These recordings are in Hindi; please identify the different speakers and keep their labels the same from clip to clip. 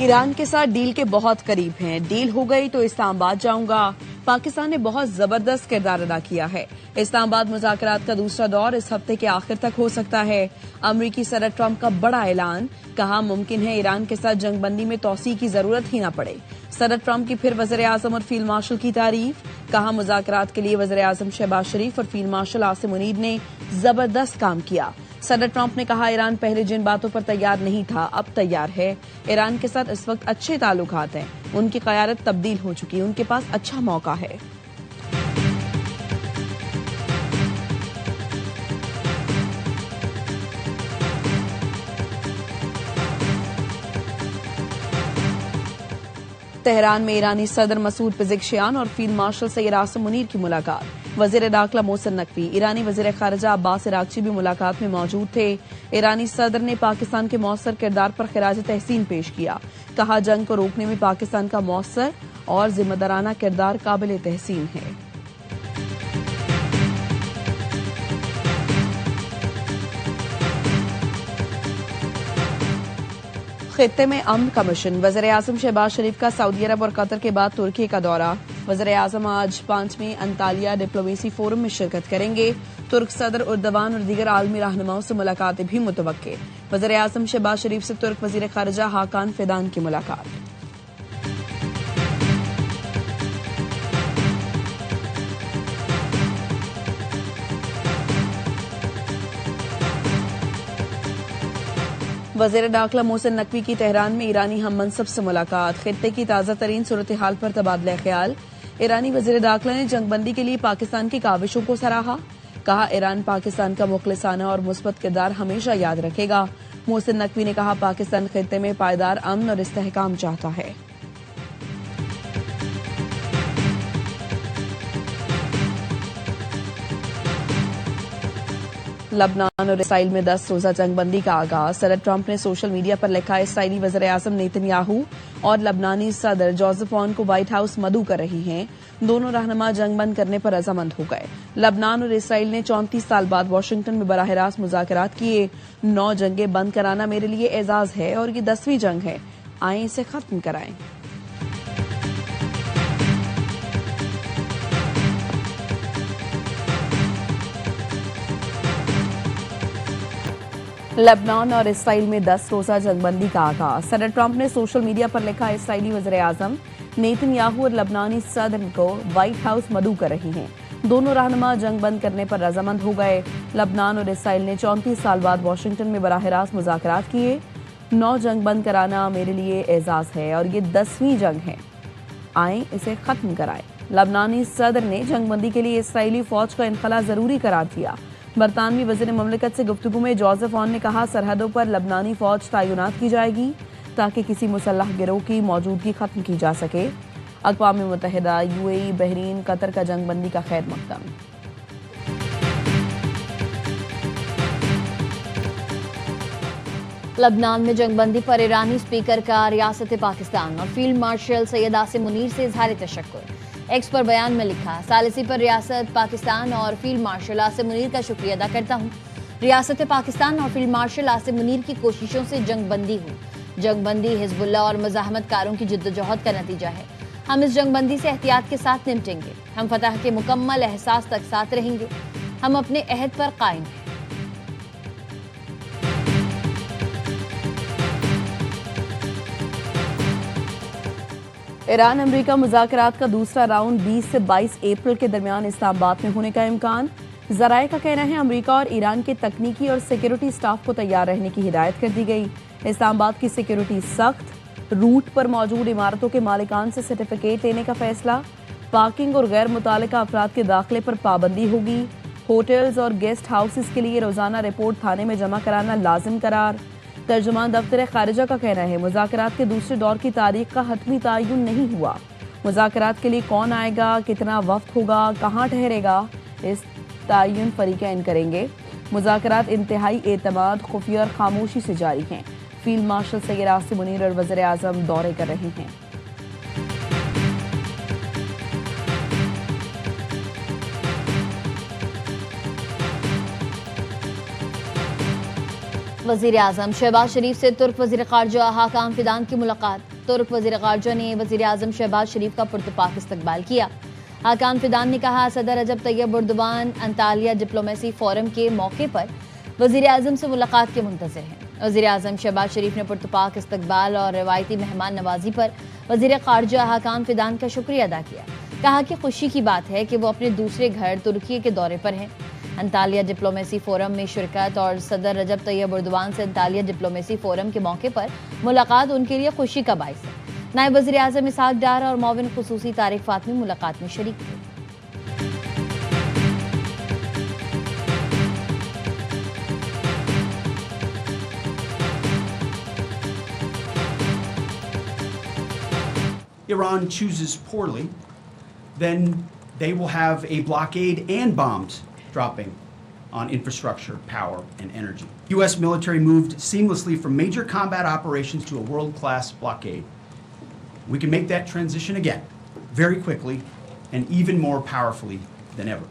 Speaker 1: ईरान के साथ डील के बहुत करीब हैं। डील हो गई तो इस्लामाबाद जाऊंगा। पाकिस्तान ने बहुत जबरदस्त किरदार अदा किया है। इस्लामाबाद मुज़ाकरात का दूसरा दौर इस हफ्ते के आखिर तक हो सकता है। अमरीकी सदर ट्रंप का बड़ा ऐलान, कहा मुमकिन है ईरान के साथ जंगबंदी में तौसी की जरूरत ही न पड़े। सदर ट्रंप की फिर वज़ीर आज़म और फील्ड मार्शल की तारीफ, कहा मुज़ाकरात के लिए वज़ीर आज़म शहबाज शरीफ और फील्ड मार्शल आसिम मुनीर ने जबरदस्त काम किया। सदर ट्रंप ने कहा ईरान पहले जिन बातों पर तैयार नहीं था अब तैयार है। ईरान के साथ इस वक्त अच्छे ताल्लुकात हैं। उनकी क़यादत तब्दील हो चुकी, उनके पास अच्छा मौका है। तेहरान में ईरानी सदर मसूद पेज़ेश्कियान और फील्ड मार्शल सैयद आसिम मुनीर की मुलाकात। वजीर दाखिला मोहसिन नकवी, ईरानी वजीर खारजा अब्बास इरागची भी मुलाकात में मौजूद थे। ईरानी सदर ने पाकिस्तान के मौसर किरदार पर खिराज तहसीन पेश किया। कहा जंग को रोकने में पाकिस्तान का मौसर और जिम्मेदाराना किरदार काबिल तहसीन है। खित्ते में अमन का मिशन, वज़ीर आज़म शहबाज शरीफ का सऊदी अरब और कतर के बाद तुर्की का दौरा। वज़ीर आज़म आज 5वें अंतालिया डिप्लोमेसी फोरम में शिरकत करेंगे। तुर्क सदर उर्दवान और दीगर आलमी रहनुमाओं से मुलाकातें भी मुतवक्के। वज़ीर आज़म शहबाज शरीफ से तुर्क वज़ीर खारजा हाकान फिदान की मुलाकात। वज़ीर दाखिला मोहसिन नकवी की तेहरान में ईरानी हम मनसब से मुलाकात। खित्ते की ताज़ा तरीन सूरत हाल पर तबादला ख्याल। ईरानी वज़ीर दाखिला ने जंगबंदी के लिए पाकिस्तान की काविशों को सराहा। कहा ईरान पाकिस्तान का मुखलिसाना और मुस्बत किरदार हमेशा याद रखेगा। मोहसिन नकवी ने कहा पाकिस्तान खित्ते में पायदार अमन और इस्तेहकाम चाहता है। लबनान और इसराइल में 10 रोजा जंगबंदी का आगाज। सदर ट्रंप ने सोशल मीडिया पर लिखा इसराइली वज़ीर आज़म नेतन्याहू और लबनानी सदर जोसेफ ऑन को व्हाइट हाउस मदऊ कर रही हैं। दोनों रहनुमा जंग बंद करने पर रजामंद हो गए। लबनान और इसराइल ने 34 साल बाद वाशिंगटन में बराह रास्त मुज़ाकरात किए। 9 जंगें बंद कराना मेरे लिए एजाज है और ये 10वीं जंग है। आए इसे खत्म कराएं। लबनान और इसराइल में 10 रोजा जंगबंदी का आगाज। सदर ट्रंप ने सोशल मीडिया पर लिखा इसराइली वज़ीर आज़म नेतन्याहू और लबनानी सदर को व्हाइट हाउस मदऊ कर रही हैं। दोनों रहनुमा जंग बंद करने पर रजामंद हो गए। लबनान और इसराइल ने 34 साल बाद वाशिंगटन में बराह रास्त मुज़ाकरात किए। 9 जंग बंद कराना मेरे लिए एजाज है और ये 10वीं जंग है। आए इसे खत्म कराएं। लबनानी सदर ने जंगबंदी के लिए इसराइली फौज का इनखला जरूरी करार दिया। बरतानवी वज़ीर ममलिकत से गुफ्तगू में जोसेफ ऑन ने कहा सरहदों पर लबनानी फौज तैनात की जाएगी ताकि किसी मुसल्लह गिरोह की मौजूदगी खत्म की जा सके। अक़वाम मुत्तहिदा, यूएई, बहरीन, कतर का जंगबंदी का खैर मकदम।
Speaker 2: लबनान में जंगबंदी पर ईरानी स्पीकर का रियासत पाकिस्तान और फील्ड मार्शल सैयद आसिम मुनीर से इजहार तशक्कुर। एक्स पर बयान में लिखा सालिसी पर रियासत पाकिस्तान और फील्ड मार्शल आसिम मुनीर का शुक्रिया अदा करता हूँ। रियासत पाकिस्तान और फील्ड मार्शल आसिम मुनीर की कोशिशों से जंगबंदी हुई। जंगबंदी हिजबुल्लाह और मुजाहमतकारों की जिद्दोजहद का नतीजा है। हम इस जंगबंदी से एहतियात के साथ निपटेंगे। हम फतह के मुकम्मल एहसास तक साथ रहेंगे। हम अपने अहद पर कायम हैं।
Speaker 1: ईरान अमेरिका मुज़ाकरात का दूसरा राउंड 20 से 22 अप्रैल के दरमियान इस्लामाबाद में होने का इम्कान। ज़राए का कहना है अमेरिका और ईरान के तकनीकी और सिक्योरिटी स्टाफ को तैयार रहने की हिदायत कर दी गई। इस्लामाबाद की सिक्योरिटी सख्त। रूट पर मौजूद इमारतों के मालिकान से सर्टिफिकेट लेने का फैसला। पार्किंग और गैर मुतालिका अफराद के दाखिले पर पाबंदी होगी। होटल्स और गेस्ट हाउसेस के लिए रोजाना रिपोर्ट थाने में जमा कराना लाजिम करार। तर्जुमान दफ्तर खारिजा का कहना है मुज़ाकरात के दूसरे दौर की तारीख का हतमी तयन नहीं हुआ। मुज़ाकरात के लिए कौन आएगा, कितना वक्त होगा, कहाँ ठहरेगा, इस तयन फरीकैन करेंगे। मुज़ाकरात इंतहाई एतमाद, खुफिया और खामोशी से जारी हैं। फील्ड मार्शल सैयद आसिम मुनीर और वज़ीर आज़म दौरे कर रहे हैं।
Speaker 2: वज़ीर आज़म शहबाज शरीफ से तुर्क वज़ीर ख़ारजा हाकान फिदान की मुलाकात। तुर्क वज़ीर ख़ारजा ने वज़ीर आज़म शहबाज शरीफ का पुरतपाक इस्तकबाल किया। हाकान फिदान ने कहा, सदर Recep Tayyip Erdogan Antalya diplomacy forum के मौके पर वज़ीर आज़म से मुलाकात के मुंतज़िर हैं। वज़ीर आज़म शहबाज शरीफ ने पुरतपाक इस्तकबाल और रवायती मेहमान नवाजी पर वज़ीर ख़ारजा हाकान फिदान का शुक्रिया अदा किया। कहा कि खुशी की बात है कि वो अपने दूसरे घर तुर्की के दौरे पर हैं। अंतालिया डिप्लोमेसी फोरम में शिरकत और सदर रजब तैयब एर्दोगान से अंतालिया डिप्लोमेसी फोरम के मौके पर मुलाकात उनके लिए खुशी का बाइस है। नायब वज़ीर आज़म इसहाक डार और मौविन खुसूसी तारिक फातमी मुलाकात में शरीक थे।
Speaker 3: Iran chooses poorly, then they will have a blockade and bombs dropping on infrastructure, power, and energy. U.S. military moved seamlessly from major combat operations to a world-class blockade. We can make that transition again, very quickly, and even more powerfully than ever.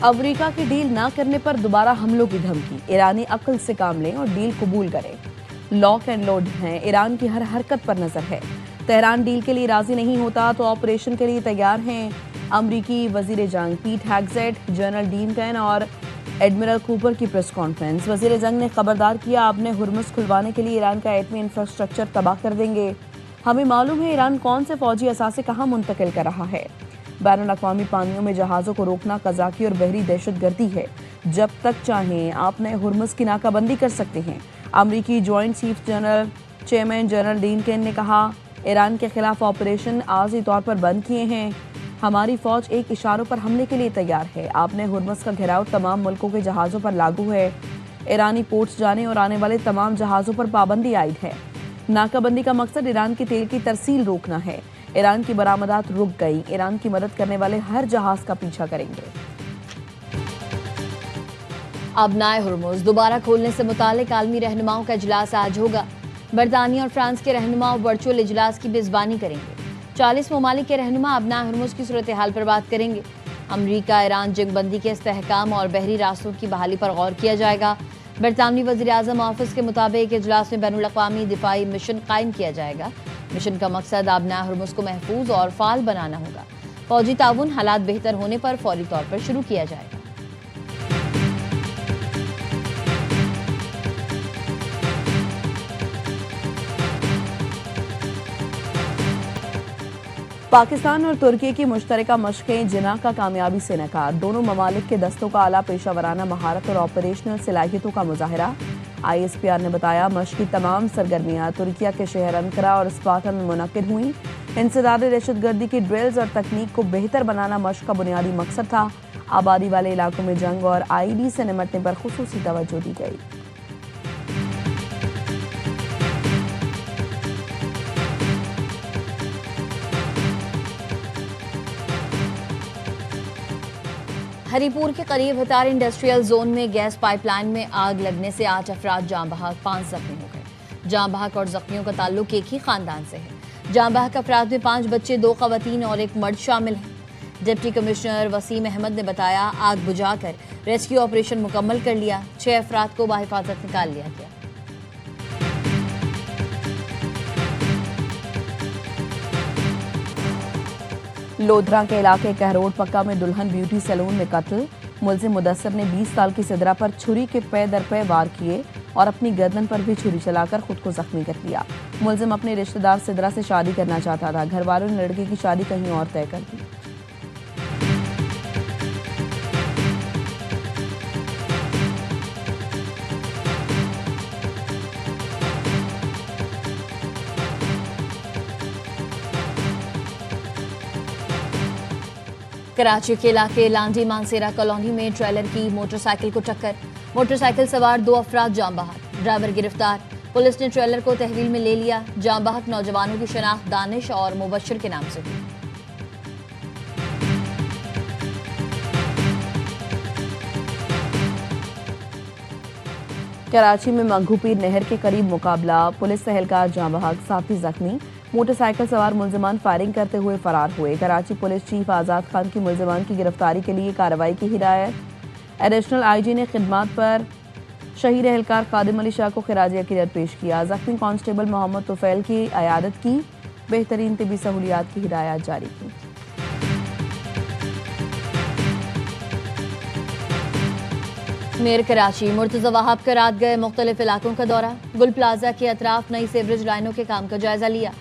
Speaker 1: अमरीका की डील ना करने पर दोबारा हमलों की धमकी। ईरानी अक्ल से काम लें और डील कबूल करें। लॉक एंड लोड हैं, ईरान की हर हरकत पर नजर है। तेहरान डील के लिए राजी नहीं होता तो ऑपरेशन के लिए तैयार हैं। अमरीकी वजीर जंग पीट हेग्सेट, जनरल डीन कैन और एडमिरल कूपर की प्रेस कॉन्फ्रेंस। वजीर जंग ने खबरदार किया, आपने हुर्मुज़ खुलवाने के लिए ईरान का एटमी इंफ्रास्ट्रक्चर तबाह कर देंगे। हमें मालूम है ईरान कौन से फौजी असासे कहाँ मुंतकिल कर रहा है। बैनुल-अक़वामी पानियों में जहाज़ों को रोकना कज़ाकी और बहरी दहशतगर्दी है। जब तक चाहें आप नए हुर्मुज़ की नाकाबंदी कर सकते हैं। अमरीकी joint chief general chairman general dean can ने कहा, ईरान के खिलाफ ऑपरेशन आर्जी तौर पर बंद किए हैं। हमारी फौज एक इशारों पर हमले के लिए तैयार है। आपने हुर्मुज़ का घेराव तमाम मुल्कों के जहाज़ों पर लागू है। ईरानी पोर्ट्स जाने और आने वाले तमाम जहाज़ों पर पाबंदी आयद है। नाकाबंदी का मकसद ईरान के तेल की तरसील रोकना है। ईरान की बरामदात रुक गई। ईरान की मदद करने वाले हर जहाज का पीछा करेंगे।
Speaker 2: अब नए हुर्मुज़ दोबारा खोलने से मुतालिक आलमी रहनुमाओं का इजलास आज होगा। बरतानिया और फ्रांस के रहनुमा वर्चुअल इजलास की मेज़बानी करेंगे। 40 ममालिक के रहनुमा अब नए हुर्मुज़ की सूरत हाल पर बात करेंगे। अमरीका ईरान जंगबंदी के इस्तेहकाम और बहरी रास्तों की बहाली पर गौर किया जाएगा। बरतानवी वज़ीर आज़म ऑफिस के मुताबिक इजलास में बैनुल-अक़वामी दिफाई मिशन कायम किया जाएगा। मिशन का मकसद अब नए हुर्मुज़ को महफूज और फाल बनाना होगा। फौजी ताउन हालात बेहतर होने पर फौरी तौर पर शुरू किया जाएगा।
Speaker 1: पाकिस्तान और तुर्की की मुश्तरका मशक़ें जिना का कामयाबी से इनेकार। दोनों ममालिक के दस्तों का आला पेशावराना महारत और ऑपरेशनल सलाहियतों का मुजाहरा। ISPR ने बताया, मशक़ की तमाम सरगर्मियाँ तुर्किया के शहर अंकरा और स्पार्टा में मुनक़िद हुई। इंसदाद दहशतगर्दी की ड्रिल्स और तकनीक को बेहतर बनाना मशक़ का बुनियादी मकसद था। आबादी वाले इलाकों में जंग और IED से निमटने पर खुसूसी तवज्जो दी गई।
Speaker 2: हरीपुर के करीब हितार इंडस्ट्रियल जोन में गैस पाइपलाइन में आग लगने से 8 अफराद जाँ बहक, 5 जख्मी हो गए। जाँ बहक और जख्मियों का ताल्लुक एक ही खानदान से है। जाँ बहक अफराद में 5 बच्चे, 2 ख़वातीन और 1 मर्द शामिल हैं। डिप्टी कमिश्नर वसीम अहमद ने बताया, आग बुझाकर रेस्क्यू ऑपरेशन मुकम्मल कर लिया। 6 अफराद को बाहिफाजत निकाल लिया गया।
Speaker 1: लोधरा के इलाके कहरोड पक्का में दुल्हन ब्यूटी सैलून में कत्ल। मुलजिम मुदस्सर ने 20 साल की सिदरा पर छुरी के पे दर पे वार किए और अपनी गर्दन पर भी छुरी चलाकर खुद को जख्मी कर लिया। मुलजिम अपने रिश्तेदार सिदरा से शादी करना चाहता था। घर वालों ने लड़की की शादी कहीं और तय कर दी।
Speaker 2: कराची के इलाके लांडी मानसेरा कॉलोनी में ट्रेलर की मोटरसाइकिल को टक्कर। मोटरसाइकिल सवार 2 अफराद जाँ बहक, ड्राइवर गिरफ्तार। पुलिस ने ट्रेलर को तहवील में ले लिया। जाँ बहक नौजवानों की शनाख्त दानिश और मुबश्शिर के नाम से हुई।
Speaker 1: कराची में मंगूपीर नहर के करीब मुकाबला। पुलिस एहलकार जाँ बहक, साथी जख्मी। मोटरसाइकिल सवार मुलजिमान फायरिंग करते हुए फरार हुए। कराची पुलिस चीफ आज़ाद खान की मुलजिमान की गिरफ्तारी के लिए कार्रवाई की हिदायत। एडिशनल IG ने खिदमात पर शहीद एहलकार खादिम अली शाह को खिराज अकीदत पेश किया। जख्मी कांस्टेबल मोहम्मद तुफैल की अयादत की, बेहतरीन तिबी सहूलियात की हिदायत जारी की।
Speaker 2: मेयर कराची मुर्तज़ा वहाब का रात गए मुख्तलिफ इलाकों का दौरा। गुल प्लाजा के अतराफ नई सेवरेज लाइनों के काम का जायजा लिया।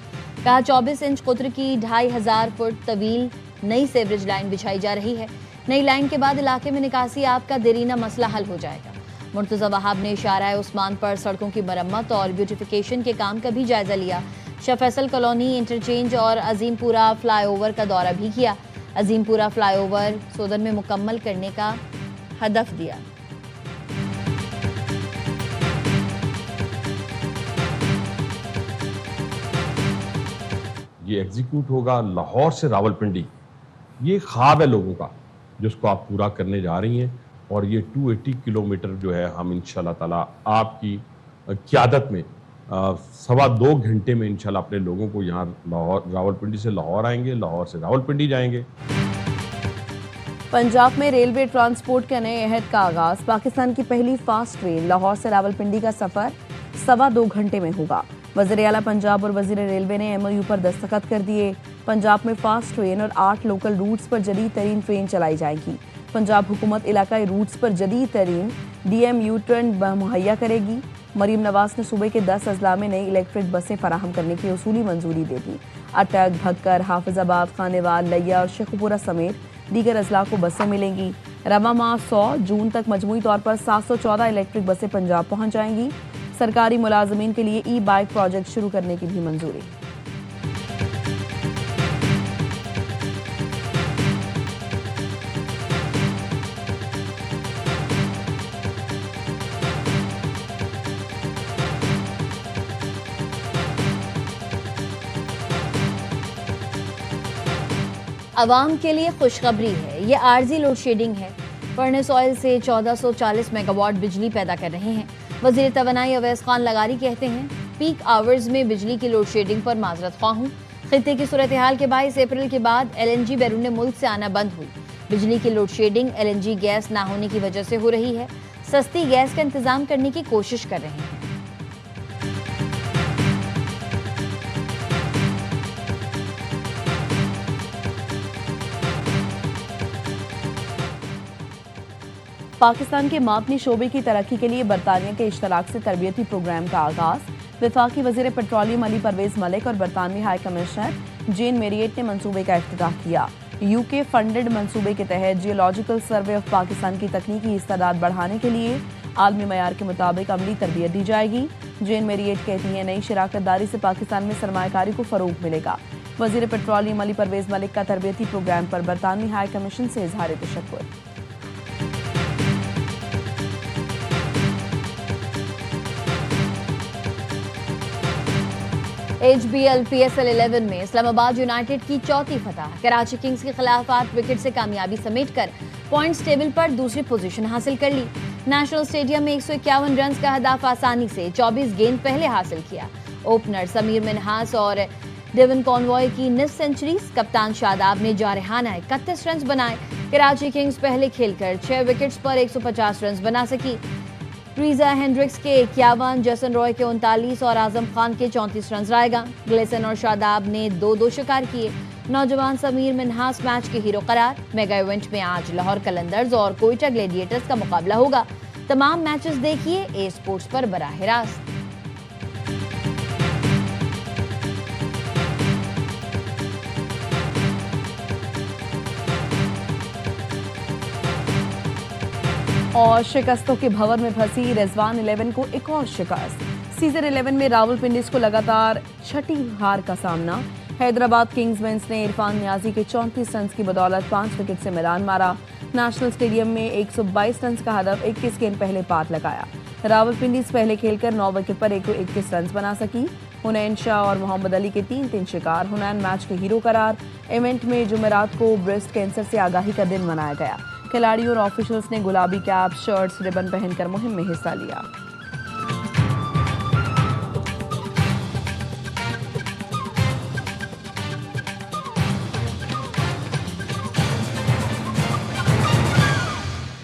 Speaker 2: कहा 24 इंच कुत्र की 2500 फुट तवील नई सेवरेज लाइन बिछाई जा रही है। नई लाइन के बाद इलाके में निकासी आब का देरीना मसला हल हो जाएगा। मुर्तज़ा वहाब ने इशारा उस्मान पर सड़कों की मरम्मत और ब्यूटिफिकेशन के काम का भी जायजा लिया। शाह फैसल कॉलोनी, इंटरचेंज और अजीमपुरा फ्लाईओवर का दौरा भी किया। अजीमपुरा फ्लाईओवर सोदन में मुकम्मल करने का हदफ दिया।
Speaker 4: ये एग्जीक्यूट होगा लाहौर से रावलपिंडी। ये ख्वाब है लोगों का जिसको आप पूरा करने जा रही हैं, और ये 280 किलोमीटर जो है हम इंशाल्लाह ताला आपकी क़यादत में 2.25 घंटे में इंशाल्लाह अपने लोगों को यहाँ रावलपिंडी से लाहौर आएंगे, लाहौर से रावलपिंडी जाएंगे।
Speaker 1: पंजाब में रेलवे ट्रांसपोर्ट के नए अहद का आगाज। पाकिस्तान की पहली फास्ट ट्रेन लाहौर से रावलपिंडी का सफर 2.25 घंटे में होगा। वज़ीर आला पंजाब और वज़ीर रेलवे ने MOU पर दस्तखत कर दिए। पंजाब में फास्ट ट्रेन और 8 लोकल रूट्स पर जदीद तरीन ट्रेन चलाई जाएगी। पंजाब हुकूमत इलाकाई रूट्स पर जदीद तरीन DM U-टर्न मुहैया करेगी। मरीम नवाज ने सूबे के 10 अजला में नई इलेक्ट्रिक बसें फराहम करने की उसूली मंजूरी दे दी। अटक, भक्कर, हाफिजाबाद, खानेवाल, लिया और शेखुपुरा समेत दीगर अजला को बसें मिलेंगी। रवा माह 100 जून तक मजमूई तौर पर 714 इलेक्ट्रिक बसें पंजाब पहुँच जाएंगी। सरकारी मुलाजमीन के लिए ई-बाइक प्रोजेक्ट शुरू करने की भी मंजूरी।
Speaker 2: अवाम के लिए खुशखबरी है। ये आर्जी लोड शेडिंग है। फर्नेस ऑयल से 1440 मेगावाट बिजली पैदा कर रहे हैं। वज़ीर तवानाई अवैस खान लगारी कहते हैं, पीक आवर्स में बिजली की लोड शेडिंग पर माजरत ख्वाह हूँ। खित्ते की सूरत हाल के 22 अप्रैल के बाद LNG बैरून मुल्क से आना बंद हुई। बिजली की लोड शेडिंग LNG गैस ना होने की वजह से हो रही है। सस्ती गैस का इंतजाम करने की कोशिश कर रहे हैं।
Speaker 1: पाकिस्तान के मादनी शोबे की तरक्की के लिए बरतानिया के इश्तराक से तरबियती प्रोग्राम का आगाज। वफाकी वज़ीर पेट्रोलियम अली परवेज मलिक और बरतानवी हाई कमिश्नर जेन मेरियट ने मंसूबे का इफ्तिताह किया। UK फंडेड मंसूबे के तहत जियोलॉजिकल सर्वे ऑफ पाकिस्तान की तकनीकी इस्तादाद बढ़ाने के लिए आलमी मयार के मुताबिक अमली तरबियत दी जाएगी। जेन मेरियट कहती है, नई शराकतदारी से पाकिस्तान में सरमायाकारी को फरोग मिलेगा। वज़ीर पेट्रोलियम अली परवेज मलिक का तरबियती प्रोग्राम पर बरतानवी हाई कमीशन से इजहार तशक्कुर।
Speaker 2: HBL PSL 11 में इस्लामाबाद यूनाइटेड की चौथी फतह। कराची किंग्स के खिलाफ 8 विकेट से कामयाबी समेटकर पॉइंट्स टेबल पर दूसरी पोजीशन हासिल कर ली। नेशनल स्टेडियम में 151 रन का हदाफ आसानी से 24 गेंद पहले हासिल किया। ओपनर समीर मिन्हास और डेवन कॉनवॉय की निस्फ सेंचुरीज। कप्तान शादाब ने जारहाना 31 रन बनाए। कराची किंग्स पहले खेलकर 6 विकेट्स पर 150 रन बना सकी। ट्रीजा हेंड्रिक्स के 51, जसन रॉय के 39 और आजम खान के 34 रन रायगा। ग्लेसन और शादाब ने 2-2 शिकार किए। नौजवान समीर मिन्हास मैच के हीरो करार। मेगा इवेंट में आज लाहौर कलंदर्स और कोयटा ग्लेडिएटर्स का मुकाबला होगा। तमाम मैचेस देखिए ए स्पोर्ट्स पर बराह रास्त।
Speaker 1: और शिकस्तों के भंवर में फंसी रिजवान 11 को एक और शिकस्त। सीजन 11 में रावलपिंडी को लगातार छठी हार का सामना। हैदराबाद किंग्समैन्स ने इरफान नियाजी के 34 रन की बदौलत 5 विकेट से मैदान मारा। नेशनल स्टेडियम में 122 रन का हदफ 21 गेंद पहले पार लगाया। रावलपिंडी पहले खेलकर 9 विकेट पर 121 रन बना सकी। हुनैन शाह और मोहम्मद अली के 3-3 शिकार। हुनैन मैच के हीरो करार। इवेंट में जुमेरात को ब्रेस्ट कैंसर से आगाही का दिन मनाया गया। खिलाड़ियों और ऑफिशियल्स ने गुलाबी कैप, शर्ट्स, रिबन पहनकर मुहिम में हिस्सा लिया।